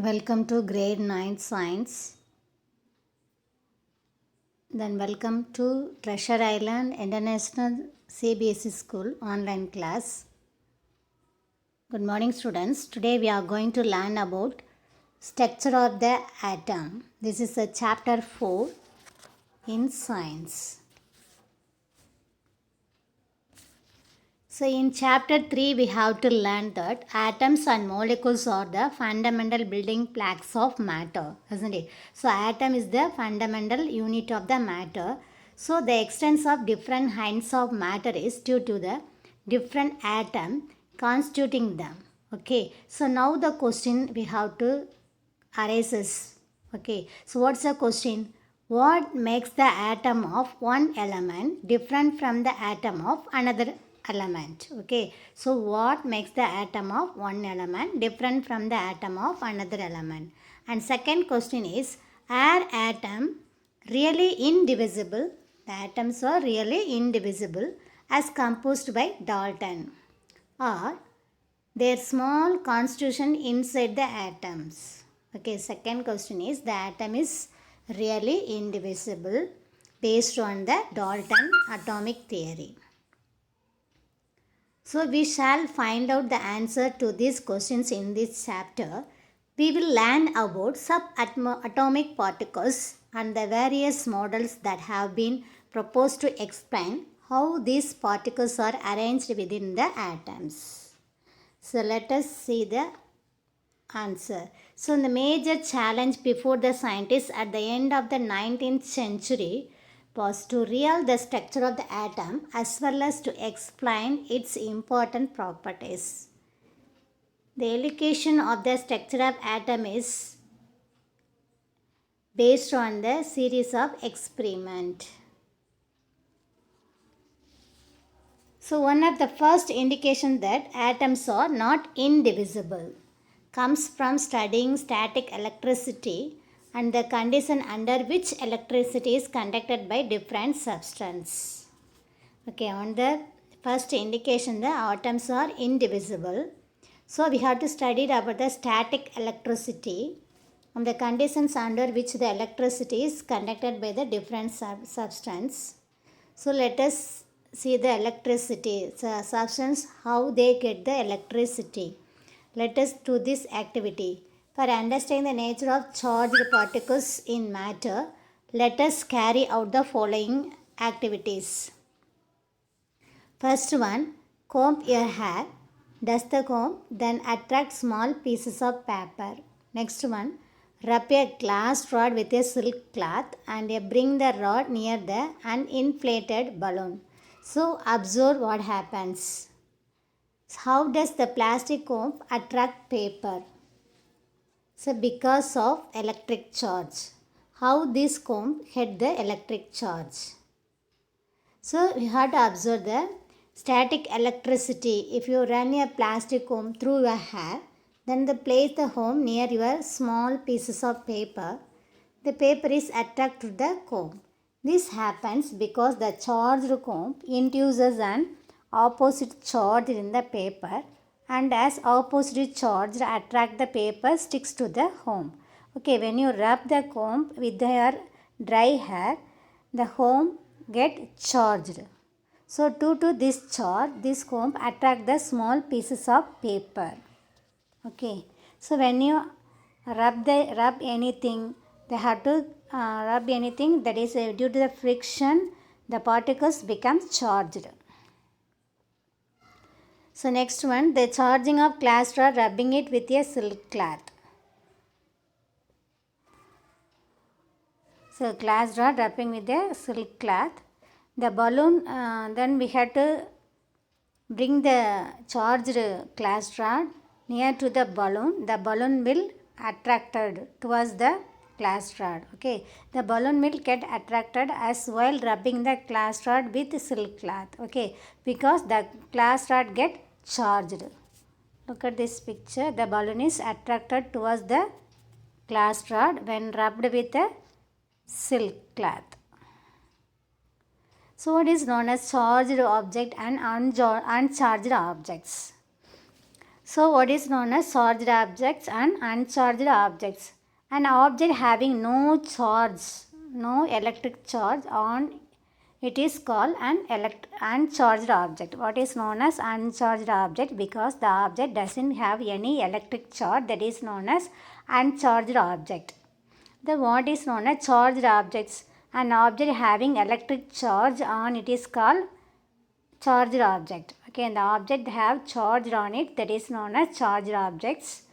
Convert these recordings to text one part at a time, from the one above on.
Welcome to grade 9 science. Then welcome to Treasure Island International CBSE School online class. Good morning students. Today we are going to learn about structure of the atom. This is a chapter 4 in science. So in chapter 3 we have to learn that atoms and molecules are the fundamental building blocks of matter, isn't it? So atom is the fundamental unit of the matter. So the extent of different kinds of matter is due to the different atom constituting them. Okay. So now the question we have to arises. Okay. So what's the question? What makes the atom of one element different from the atom of another element? Okay, so what makes the atom of one element different from the atom of another element? And second question is, are atom really indivisible? The atoms are really indivisible as composed by Dalton, or their small constitution inside the atoms? Okay, second question is, the atom is really indivisible based on the Dalton atomic theory. So we shall find out the answer to these questions in this chapter. We will learn about subatomic particles and the various models that have been proposed to explain how these particles are arranged within the atoms. So let us see the answer. So the major challenge before the scientists at the end of the 19th century was to reveal the structure of the atom as well as to explain its important properties. The elucidation of the structure of atom is based on the series of experiments. So one of the first indications that atoms are not indivisible comes from studying static electricity and the condition under which electricity is conducted by different substances. Okay, on the first indication the atoms are indivisible. So we have to study about the static electricity and the conditions under which the electricity is conducted by the different substance. So let us see the electricity substance, how they get the electricity. Let us do this activity. For understanding the nature of charged particles in matter, let us carry out the following activities. First one, comb your hair. Dust the comb, then attract small pieces of paper. Next one, rub a glass rod with a silk cloth and bring the rod near the uninflated balloon. So observe what happens. How does the plastic comb attract paper? So because of electric charge. How this comb hit the electric charge? So we have to observe the static electricity. If you run a plastic comb through your hair, then place the comb near your small pieces of paper. The paper is attracted to the comb. This happens because the charged comb induces an opposite charge in the paper, and as opposite charge attract the paper sticks to the comb. Okay, when you rub the comb with your dry hair, the comb get charged. So due to this charge, this comb attract the small pieces of paper. Okay, so when you rub anything, they have to rub anything, that is due to the friction, the particles become charged. So next one, the charging of glass rod, rubbing it with a silk cloth. So glass rod rubbing with a silk cloth. The balloon, then we have to bring the charged glass rod near to the balloon. The balloon will attracted towards the glass rod. Okay, the balloon will get attracted as while rubbing the glass rod with silk cloth. Okay, because the glass rod get charged. Look at this picture. The balloon is attracted towards the glass rod when rubbed with a silk cloth. So it is known as charged object and uncharged objects. So what is known as charged objects and uncharged objects? An object having no charge, no electric charge on it is called an uncharged object. What is known as uncharged object? Because the object doesn't have any electric charge, that is known as uncharged object. The what is known as charged objects? An object having electric charge on it is called charged object. Okay, and the object have charged on it, that is known as charged objects.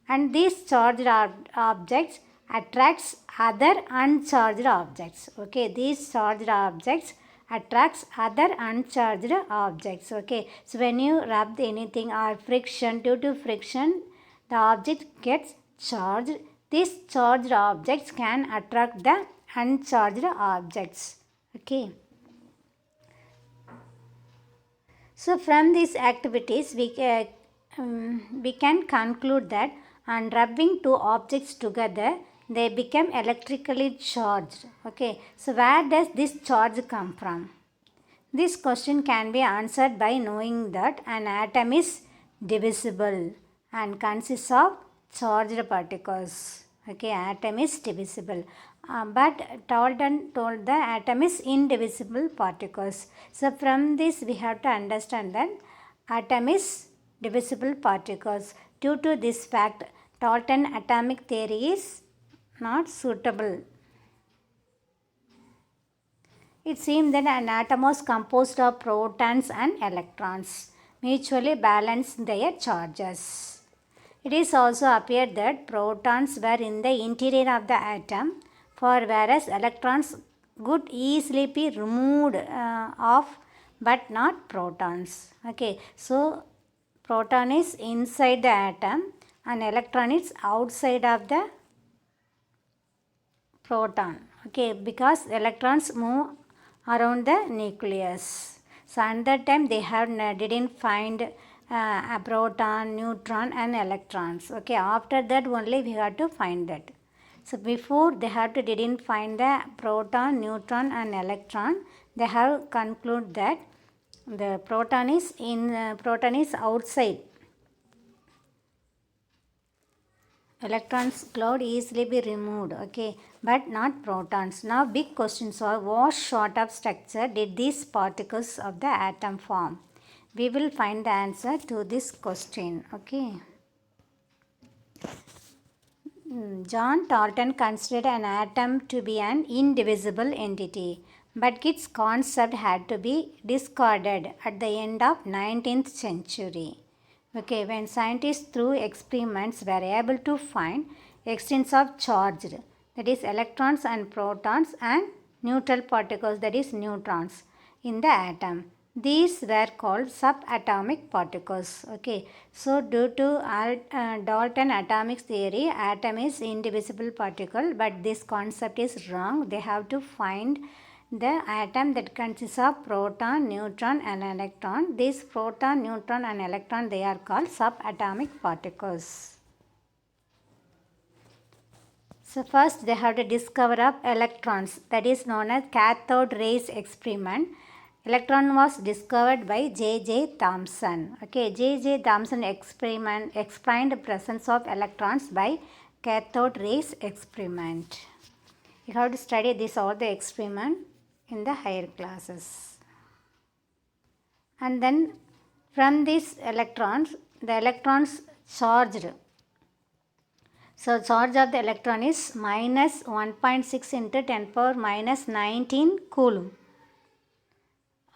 And these charged objects attracts other uncharged objects. Okay, these charged objects attracts other uncharged objects. Okay, so when you rub anything or friction, due to friction the object gets charged. These charged objects can attract the uncharged objects. Okay. So from these activities we can conclude that on rubbing two objects together they become electrically charged. Okay, so where does this charge come from? This question can be answered by knowing that an atom is divisible and consists of charged particles. Okay, atom is divisible. But Dalton told the atom is indivisible particles. So from this we have to understand that atom is divisible particles. Due to this fact, Dalton atomic theory is not suitable. It seems that an atom was composed of protons and electrons, mutually balanced their charges. It is also appeared that protons were in the interior of the atom, for whereas electrons could easily be removed off, but not protons. Okay, so proton is inside the atom and electron is outside of the proton. Okay, because electrons move around the nucleus. So at that time they didn't find a proton, neutron and electrons. Okay, after that only we have to find that. So before they didn't find the proton, neutron and electron, they have concluded that the proton is outside. Electrons cloud easily be removed, okay, but not protons. Now big questions are, what sort of structure did these particles of the atom form? We will find the answer to this question, okay. John Dalton considered an atom to be an indivisible entity, but its concept had to be discarded at the end of 19th century. Okay, when scientists through experiments were able to find extents of charged, that is electrons and protons, and neutral particles, that is neutrons, in the atom. These were called subatomic particles. Okay, so due to Dalton atomic theory, atom is indivisible particle, but this concept is wrong. They have to find the atom that consists of proton, neutron and electron. These proton, neutron and electron, they are called subatomic particles. So first they have to discover of electrons, that is known as cathode rays experiment. Electron was discovered by J.J. Thomson. Okay, J.J. Thomson explained the presence of electrons by cathode rays experiment. You have to study this all the experiment in the higher classes. And then from these electrons, the electrons charged. So charge of the electron is minus 1.6 into 10 power minus 19 coulomb.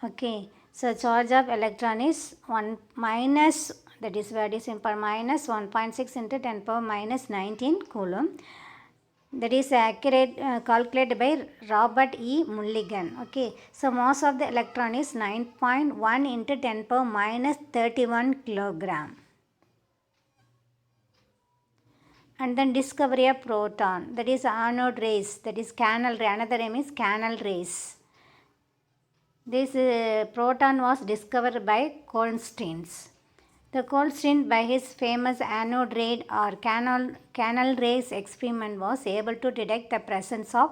Okay, so charge of electron is minus 1.6 into 10 power minus 19 coulomb. That is accurate calculated by Robert E. Mulligan. Okay, so mass of the electron is 9.1 into 10 power minus 31 kilogram. And then discovery of proton, that is anode rays, that is canal ray, another name is canal rays. This proton was discovered by Goldstine. The Goldstine, by his famous anode ray or canal rays experiment, was able to detect the presence of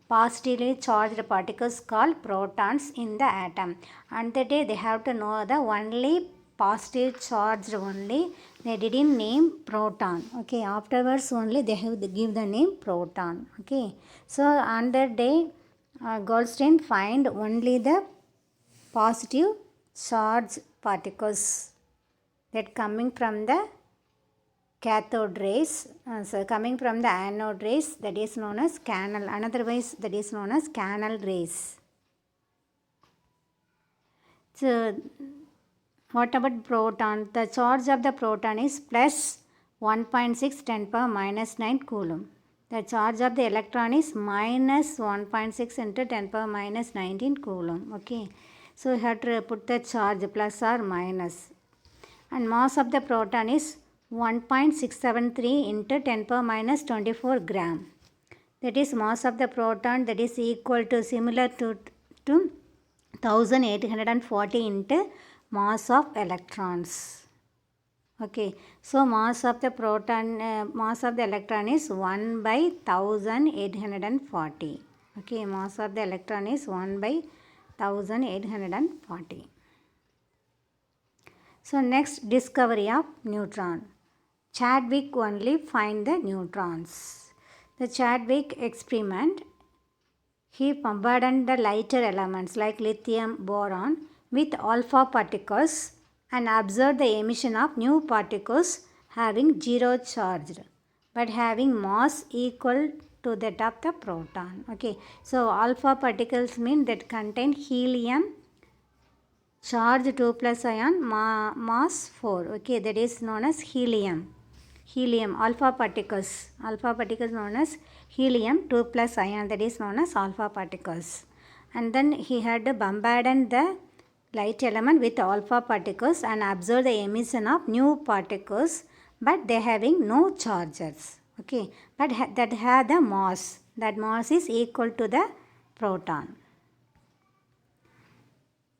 positively charged particles called protons in the atom. And that day they have to know the only positive charged only They didn't name proton. Okay, afterwards only they have to give the name proton. Okay, so on that day, Goldstein find only the positive charge particles that coming from the cathode rays, so coming from the anode rays, that is known as canal. Otherwise, that is known as canal rays. So, what about proton? The charge of the proton is plus 1.6 10 power minus 9 coulomb. The charge of the electron is minus 1.6 into 10 power minus 19 coulomb. Okay. So, you have to put the charge plus or minus. And mass of the proton is 1.673 into 10 power minus 24 gram. That is mass of the proton, that is equal to similar to 1840 into mass of electrons. Okay, so mass of the proton, mass of the electron is 1 by 1840. Okay, mass of the electron is 1 by 1840. So next, discovery of neutron. Chadwick only find the neutrons. The Chadwick experiment, he bombarded the lighter elements like lithium boron with alpha particles and observed the emission of new particles having zero charge but having mass equal to that of the proton. Okay, so alpha particles mean that contain helium charge 2 plus ion, mass 4. Okay, that is known as helium. Helium, alpha particles known as helium 2 plus ion, that is known as alpha particles. And then he had bombarded the light element with alpha particles and observed the emission of new particles, but they having no charges. Okay, but that had the mass. That mass is equal to the proton.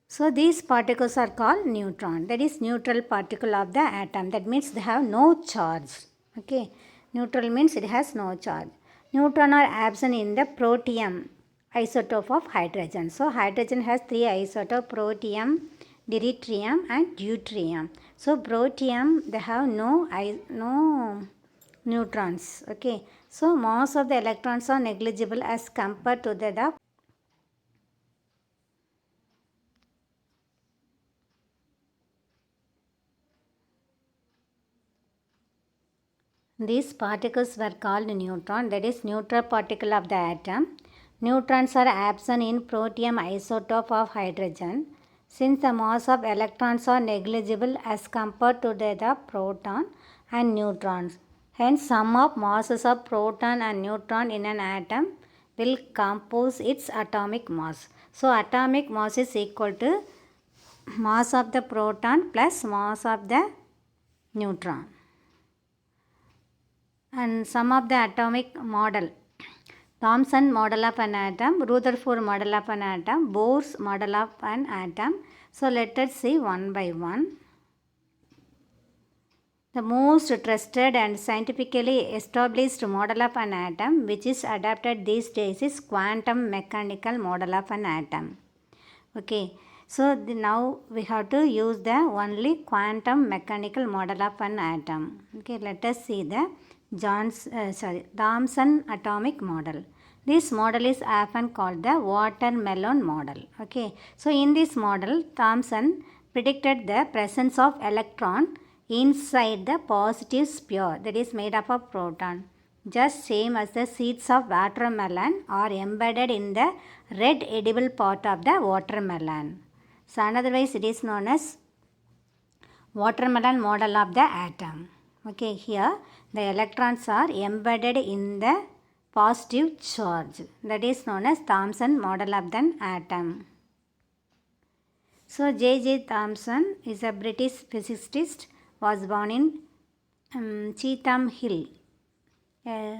So these particles are called neutron. That is neutral particle of the atom. That means they have no charge. Okay. Neutral means it has no charge. Neutron are absent in the protium isotope of hydrogen. So hydrogen has three isotopes: protium, deuterium and deuterium. So protium, they have no neutrons. Okay. So mass of the electrons are negligible as compared to that of these particles were called neutron, that is neutral particle of the atom. Neutrons are absent in protium isotope of hydrogen since the mass of electrons are negligible as compared to that of proton and neutrons. Hence, sum of masses of proton and neutron in an atom will compose its atomic mass. So, atomic mass is equal to mass of the proton plus mass of the neutron. And some of the atomic model: Thomson model of an atom, Rutherford model of an atom, Bohr's model of an atom. So let us see one by one. The most trusted and scientifically established model of an atom which is adapted these days is quantum mechanical model of an atom. Okay, so now we have to use the only quantum mechanical model of an atom. Okay, let us see the Thomson atomic model. This model is often called the watermelon model. Okay, so in this model, Thomson predicted the presence of electron inside the positive sphere that is made up of proton, just same as the seeds of watermelon are embedded in the red edible part of the watermelon. So otherwise it is known as watermelon model of the atom. Okay, here the electrons are embedded in the positive charge, that is known as Thomson model of the atom. So J.J. Thomson is a British physicist, was born in Cheetham Hill, a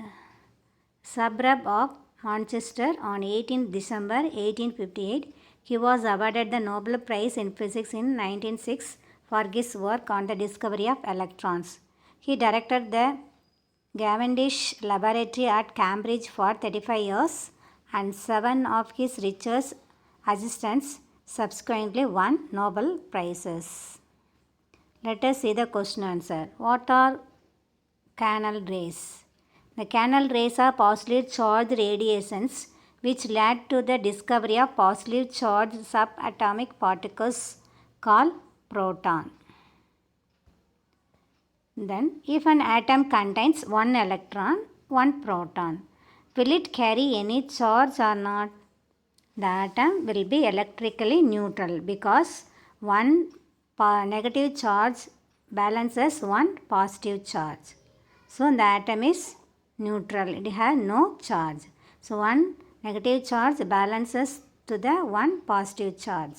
suburb of Manchester on 18 December 1858. He was awarded the Nobel Prize in Physics in 1906 for his work on the discovery of electrons. He directed the Cavendish Laboratory at Cambridge for 35 years, and 7 of his research assistants subsequently won Nobel Prizes. Let us see the question answer. What are canal rays? The canal rays are positively charged radiations which led to the discovery of positively charged subatomic particles called proton. Then, if an atom contains one electron, one proton, will it carry any charge or not? The atom will be electrically neutral because one negative charge balances one positive charge. So, the atom is neutral, it has no charge. So, one negative charge balances to the one positive charge.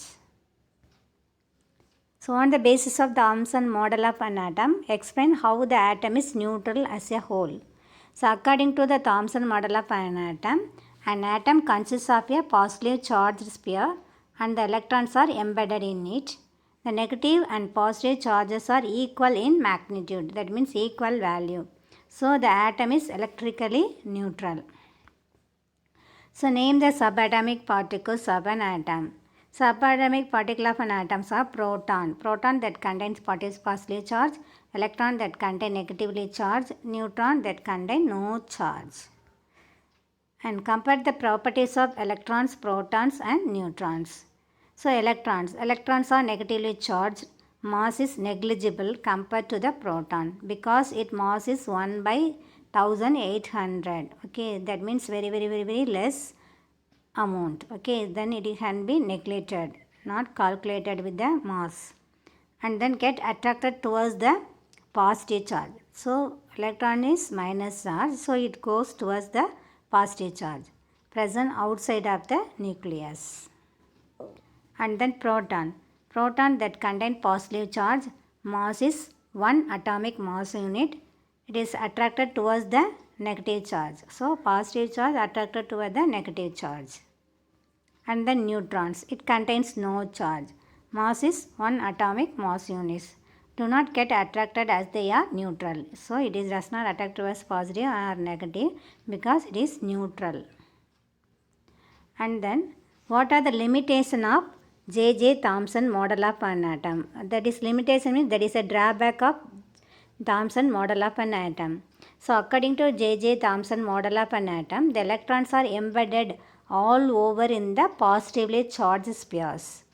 So, on the basis of the Thomson model of an atom, explain how the atom is neutral as a whole. So, according to the Thomson model of an atom consists of a positively charged sphere and the electrons are embedded in it. The negative and positive charges are equal in magnitude, that means equal value. So, the atom is electrically neutral. So, name the subatomic particles of an atom. Subatomic particles of an atom are proton. Proton that contains positively charged, electron that contain negatively charged, neutron that contain no charge. And compare the properties of electrons, protons and neutrons. So, electrons are negatively charged. Mass is negligible compared to the proton because its mass is 1 by 1800. Okay, that means very less amount. Okay, then it can be neglected, not calculated with the mass, and then get attracted towards the positive charge. So, electron is minus charge, so it goes towards the positive charge present outside of the nucleus. And then proton that contain positive charge, mass is 1 atomic mass unit. It is attracted towards the negative charge. So, positive charge attracted towards the negative charge. And then neutrons, it contains no charge. Mass is 1 atomic mass units. Do not get attracted as they are neutral. So, it does not attract towards positive or negative because it is neutral. And then, what are the limitations of J.J. Thomson model of an atom? That is, limitation means that is a drawback of Thomson model of an atom. So, according to J.J. Thomson model of an atom, the electrons are embedded all over in the positively charged spheres.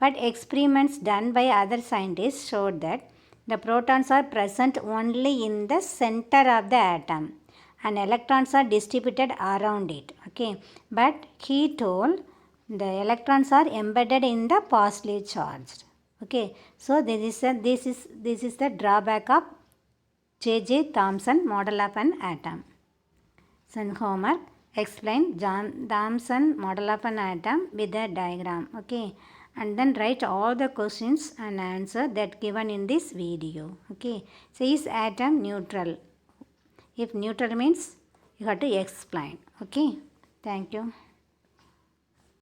But experiments done by other scientists showed that the protons are present only in the center of the atom and electrons are distributed around it. Okay, but he told the electrons are embedded in the positively charged. Okay, so this is the drawback of J.J. Thomson model of an atom. So, homework, explain Thomson model of an atom with a diagram. Okay, and then write all the questions and answer that given in this video. Okay, so is atom neutral? If neutral means you have to explain. Okay, thank you.